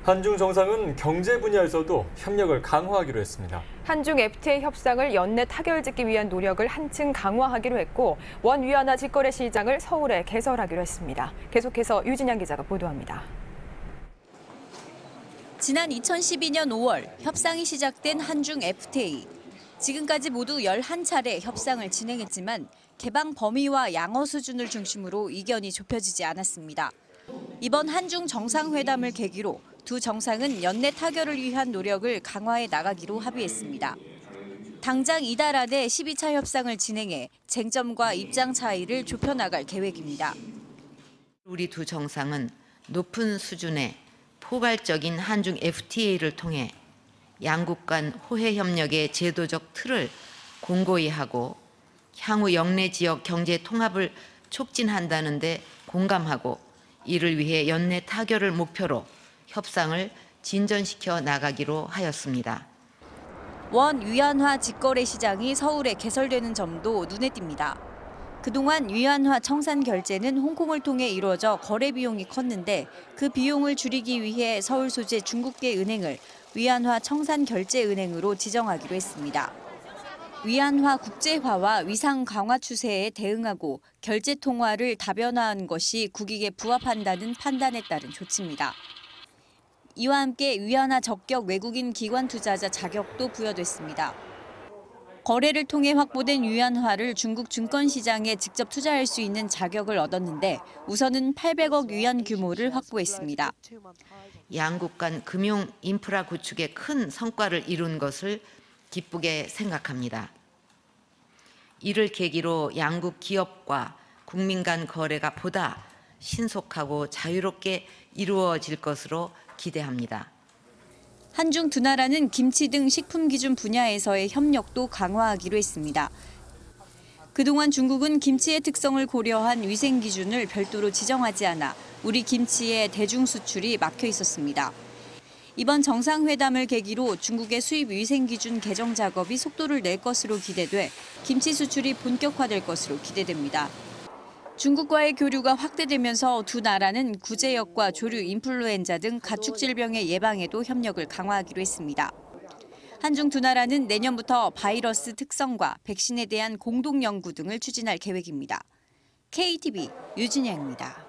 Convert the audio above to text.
한중 정상은 경제 분야에서도 협력을 강화하기로 했습니다. 한중 FTA 협상을 연내 타결짓기 위한 노력을 한층 강화하기로 했고 원 위안화 직거래 시장을 서울에 개설하기로 했습니다. 계속해서 유진양 기자가 보도합니다. 지난 2012년 5월 협상이 시작된 한중 FTA. 지금까지 모두 11차례 협상을 진행했지만 개방 범위와 양어 수준을 중심으로 이견이 좁혀지지 않았습니다. 이번 한중 정상회담을 계기로 두 정상은 연내 타결을 위한 노력을 강화해 나가기로 합의했습니다. 당장 이달 안에 12차 협상을 진행해 쟁점과 입장 차이를 좁혀나갈 계획입니다. 우리 두 정상은 높은 수준의 포괄적인 한중 FTA를 통해 양국 간 호혜 협력의 제도적 틀을 공고히 하고 향후 영내 지역 경제 통합을 촉진한다는 데 공감하고 이를 위해 연내 타결을 목표로 협상을 진전시켜 나가기로 하였습니다. 원 위안화 직거래 시장이 서울에 개설되는 점도 눈에 띕니다. 그동안 위안화 청산 결제는 홍콩을 통해 이루어져 거래 비용이 컸는데 그 비용을 줄이기 위해 서울 소재 중국계 은행을 위안화 청산 결제 은행으로 지정하기로 했습니다. 위안화 국제화와 위상 강화 추세에 대응하고 결제 통화를 다변화한 것이 국익에 부합한다는 판단에 따른 조치입니다. 이와 함께 위안화 적격 외국인 기관 투자자 자격도 부여됐습니다. 거래를 통해 확보된 위안화를 중국 증권시장에 직접 투자할 수 있는 자격을 얻었는데 우선은 800억 위안 규모를 확보했습니다. 양국 간 금융 인프라 구축에 큰 성과를 이룬 것을 기쁘게 생각합니다. 이를 계기로 양국 기업과 국민 간 거래가 보다 신속하고 자유롭게 이루어질 것으로 기대합니다. 한중 두 나라는 김치 등 식품 기준 분야에서의 협력도 강화하기로 했습니다. 그동안 중국은 김치의 특성을 고려한 위생 기준을 별도로 지정하지 않아 우리 김치의 대중 수출이 막혀 있었습니다. 이번 정상회담을 계기로 중국의 수입 위생 기준 개정 작업이 속도를 낼 것으로 기대돼 김치 수출이 본격화될 것으로 기대됩니다. 중국과의 교류가 확대되면서 두 나라는 구제역과 조류, 인플루엔자 등 가축 질병의 예방에도 협력을 강화하기로 했습니다. 한중 두 나라는 내년부터 바이러스 특성과 백신에 대한 공동 연구 등을 추진할 계획입니다. KTV 유진양입니다.